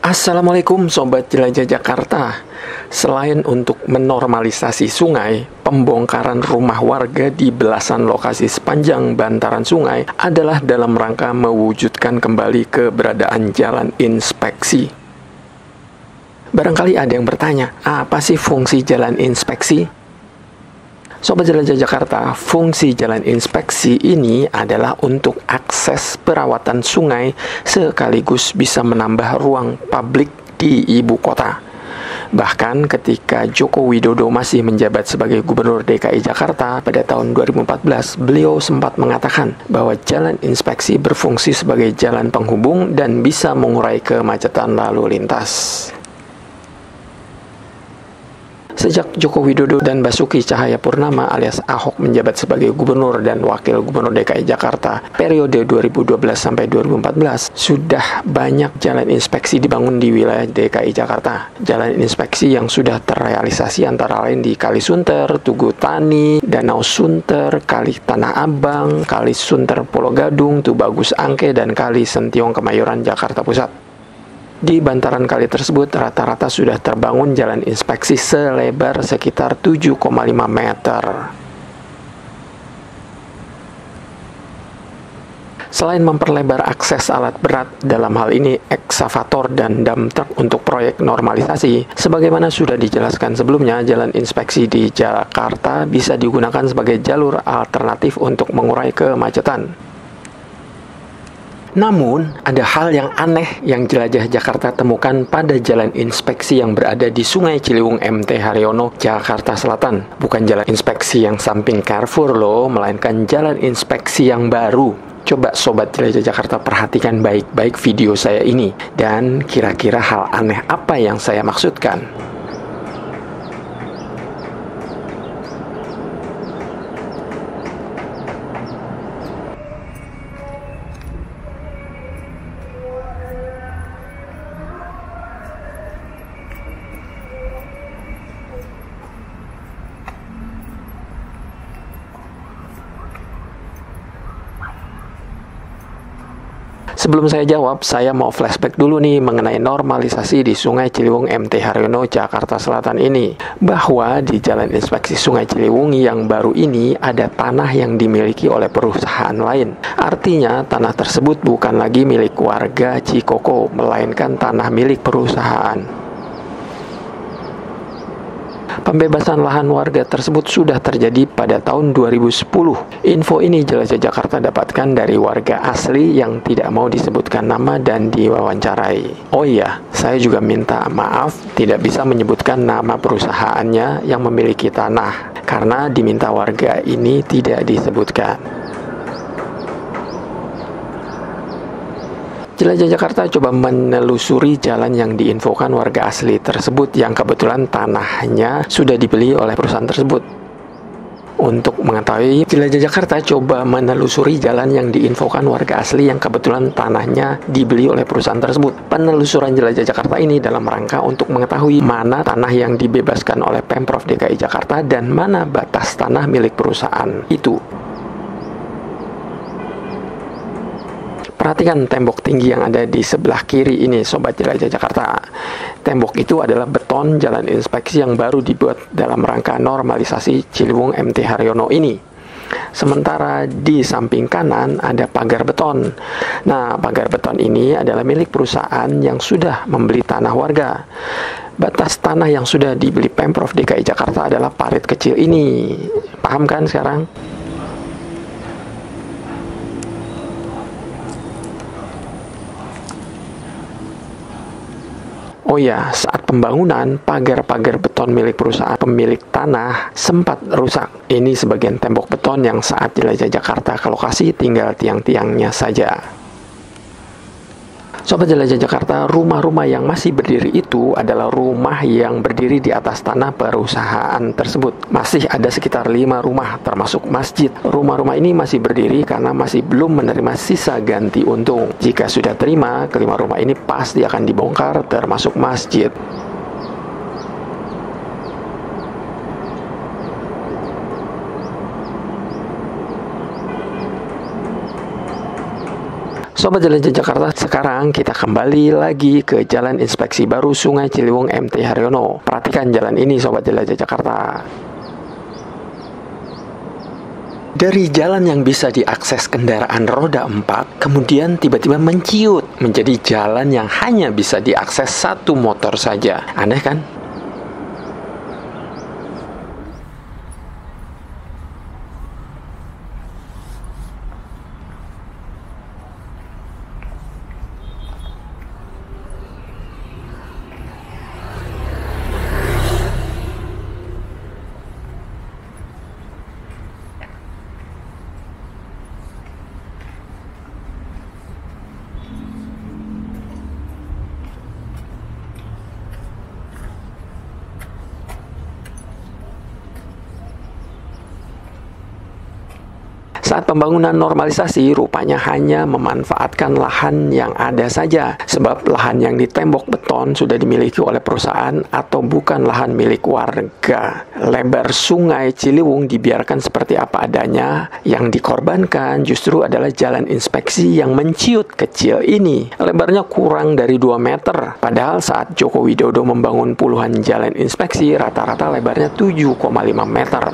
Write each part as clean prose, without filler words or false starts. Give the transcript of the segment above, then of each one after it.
Assalamualaikum Sobat Jelajah Jakarta. Selain untuk menormalisasi sungai, pembongkaran rumah warga di belasan lokasi sepanjang bantaran sungai adalah dalam rangka mewujudkan kembali keberadaan jalan inspeksi. Barangkali ada yang bertanya, apa sih fungsi jalan inspeksi? Sobat Jelajah Jakarta, fungsi jalan inspeksi ini adalah untuk akses perawatan sungai sekaligus bisa menambah ruang publik di ibu kota. Bahkan ketika Joko Widodo masih menjabat sebagai Gubernur DKI Jakarta pada tahun 2014, beliau sempat mengatakan bahwa jalan inspeksi berfungsi sebagai jalan penghubung dan bisa mengurai kemacetan lalu lintas. Sejak Joko Widodo dan Basuki Cahayapurnama alias Ahok menjabat sebagai Gubernur dan Wakil Gubernur DKI Jakarta periode 2012 sampai 2014, sudah banyak jalan inspeksi dibangun di wilayah DKI Jakarta. Jalan inspeksi yang sudah terrealisasi antara lain di Kali Sunter, Tugu Tani, Danau Sunter, Kali Tanah Abang, Kali Sunter Pulau Gadung, Tubagus Angke, dan Kali Sentiong Kemayoran, Jakarta Pusat. Di bantaran kali tersebut rata-rata sudah terbangun jalan inspeksi selebar sekitar 7,5 meter. Selain memperlebar akses alat berat, dalam hal ini ekskavator dan dump truck untuk proyek normalisasi, sebagaimana sudah dijelaskan sebelumnya, jalan inspeksi di Jakarta bisa digunakan sebagai jalur alternatif untuk mengurai kemacetan. Namun, ada hal yang aneh yang Jelajah Jakarta temukan pada jalan inspeksi yang berada di Sungai Ciliwung MT Haryono, Jakarta Selatan. Bukan jalan inspeksi yang samping Carrefour loh, melainkan jalan inspeksi yang baru. Coba Sobat Jelajah Jakarta perhatikan baik-baik video saya ini, dan kira-kira hal aneh apa yang saya maksudkan. Sebelum saya jawab, saya mau flashback dulu nih mengenai normalisasi di Sungai Ciliwung MT Haryono, Jakarta Selatan ini. Bahwa di jalan inspeksi Sungai Ciliwung yang baru ini ada tanah yang dimiliki oleh perusahaan lain. Artinya tanah tersebut bukan lagi milik warga Cikoko, melainkan tanah milik perusahaan. Pembebasan lahan warga tersebut sudah terjadi pada tahun 2010. Info ini Jelajah Jakarta dapatkan dari warga asli yang tidak mau disebutkan nama dan diwawancarai. Oh iya, saya juga minta maaf tidak bisa menyebutkan nama perusahaannya yang memiliki tanah, karena diminta warga ini tidak disebutkan. Jelajah Jakarta coba menelusuri jalan yang diinfokan warga asli tersebut yang kebetulan tanahnya sudah dibeli oleh perusahaan tersebut. Untuk mengetahui, Jelajah Jakarta coba menelusuri jalan yang diinfokan warga asli yang kebetulan tanahnya dibeli oleh perusahaan tersebut. Penelusuran Jelajah Jakarta ini dalam rangka untuk mengetahui mana tanah yang dibebaskan oleh Pemprov DKI Jakarta dan mana batas tanah milik perusahaan itu. Perhatikan tembok tinggi yang ada di sebelah kiri ini, Sobat Jelajah Jakarta. Tembok itu adalah beton jalan inspeksi yang baru dibuat dalam rangka normalisasi Ciliwung MT Haryono ini. Sementara di samping kanan ada pagar beton. Nah, pagar beton ini adalah milik perusahaan yang sudah membeli tanah warga. Batas tanah yang sudah dibeli Pemprov DKI Jakarta adalah parit kecil ini. Paham kan sekarang? Oh ya, saat pembangunan, pagar-pagar beton milik perusahaan pemilik tanah sempat rusak. Ini sebagian tembok beton yang saat Jelajah Jakarta ke lokasi tinggal tiang-tiangnya saja. Sobat Jelajah Jakarta, rumah-rumah yang masih berdiri itu adalah rumah yang berdiri di atas tanah perusahaan tersebut. Masih ada sekitar 5 rumah, termasuk masjid. Rumah-rumah ini masih berdiri karena masih belum menerima sisa ganti untung. Jika sudah terima, kelima rumah ini pasti akan dibongkar, termasuk masjid. Sobat Jelajah Jakarta, sekarang kita kembali lagi ke Jalan Inspeksi Baru Sungai Ciliwung MT Haryono. Perhatikan jalan ini, Sobat Jelajah Jakarta. Dari jalan yang bisa diakses kendaraan roda 4, kemudian tiba-tiba menciut menjadi jalan yang hanya bisa diakses satu motor saja. Aneh kan? Saat pembangunan normalisasi, rupanya hanya memanfaatkan lahan yang ada saja, sebab lahan yang ditembok beton sudah dimiliki oleh perusahaan atau bukan lahan milik warga. Lebar Sungai Ciliwung dibiarkan seperti apa adanya, yang dikorbankan justru adalah jalan inspeksi yang menciut kecil ini. Lebarnya kurang dari 2 meter, padahal saat Joko Widodo membangun puluhan jalan inspeksi, rata-rata lebarnya 7,5 meter.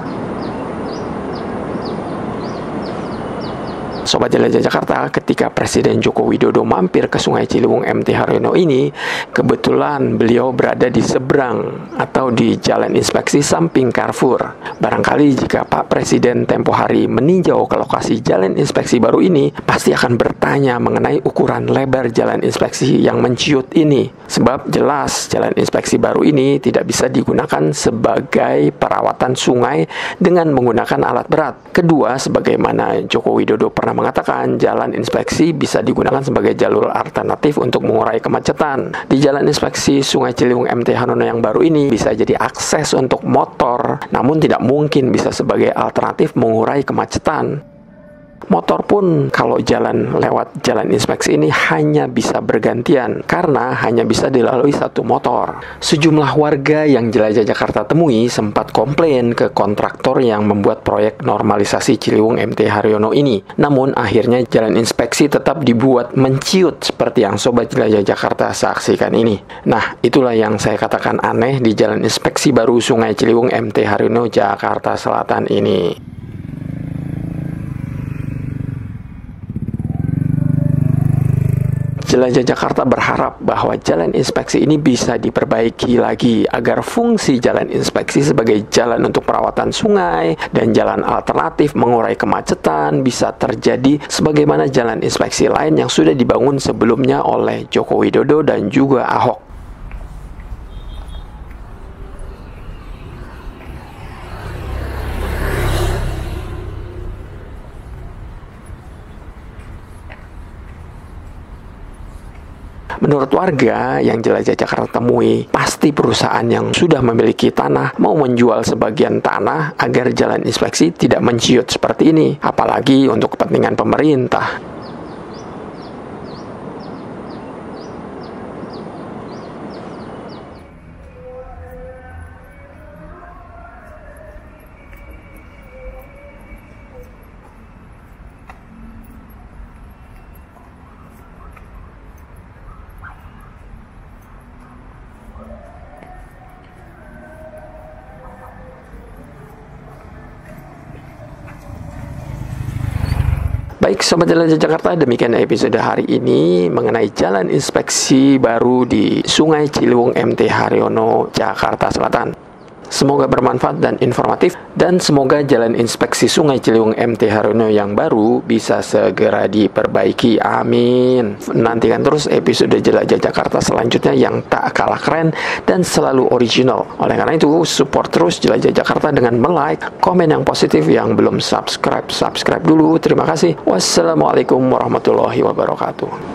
Sobat Jelajah Jakarta, ketika Presiden Joko Widodo mampir ke Sungai Ciliwung MT Haryono ini, kebetulan beliau berada di seberang atau di jalan inspeksi samping Carrefour. Barangkali jika Pak Presiden tempo hari meninjau ke lokasi jalan inspeksi baru ini, pasti akan bertanya mengenai ukuran lebar jalan inspeksi yang menciut ini. Sebab jelas jalan inspeksi baru ini tidak bisa digunakan sebagai perawatan sungai dengan menggunakan alat berat. Kedua, sebagaimana Joko Widodo pernah mengatakan, jalan inspeksi bisa digunakan sebagai jalur alternatif untuk mengurai kemacetan. Di jalan inspeksi Sungai Ciliwung MT Haryono yang baru ini bisa jadi akses untuk motor, namun tidak mungkin bisa sebagai alternatif mengurai kemacetan. Motor pun kalau jalan lewat jalan inspeksi ini hanya bisa bergantian karena hanya bisa dilalui satu motor. Sejumlah warga yang Jelajah Jakarta temui sempat komplain ke kontraktor yang membuat proyek normalisasi Ciliwung MT Haryono ini. Namun akhirnya jalan inspeksi tetap dibuat menciut seperti yang Sobat Jelajah Jakarta saksikan ini. Nah, itulah yang saya katakan aneh di jalan inspeksi baru Sungai Ciliwung MT Haryono Jakarta Selatan ini. Jelajah Jakarta berharap bahwa jalan inspeksi ini bisa diperbaiki lagi agar fungsi jalan inspeksi sebagai jalan untuk perawatan sungai dan jalan alternatif mengurai kemacetan bisa terjadi sebagaimana jalan inspeksi lain yang sudah dibangun sebelumnya oleh Joko Widodo dan juga Ahok. Menurut warga yang Jelajah Jakarta temui, pasti perusahaan yang sudah memiliki tanah mau menjual sebagian tanah agar jalan inspeksi tidak menciut seperti ini, apalagi untuk kepentingan pemerintah. Baik Sobat Jelajah Jakarta, demikian episode hari ini mengenai jalan inspeksi baru di Sungai Ciliwung MT Haryono, Jakarta Selatan. Semoga bermanfaat dan informatif, dan semoga jalan inspeksi Sungai Ciliwung MT Haryono yang baru bisa segera diperbaiki. Amin. Nantikan terus episode Jelajah Jakarta selanjutnya yang tak kalah keren dan selalu original. Oleh karena itu, support terus Jelajah Jakarta dengan like, komen yang positif. Yang belum subscribe dulu. Terima kasih. Wassalamualaikum warahmatullahi wabarakatuh.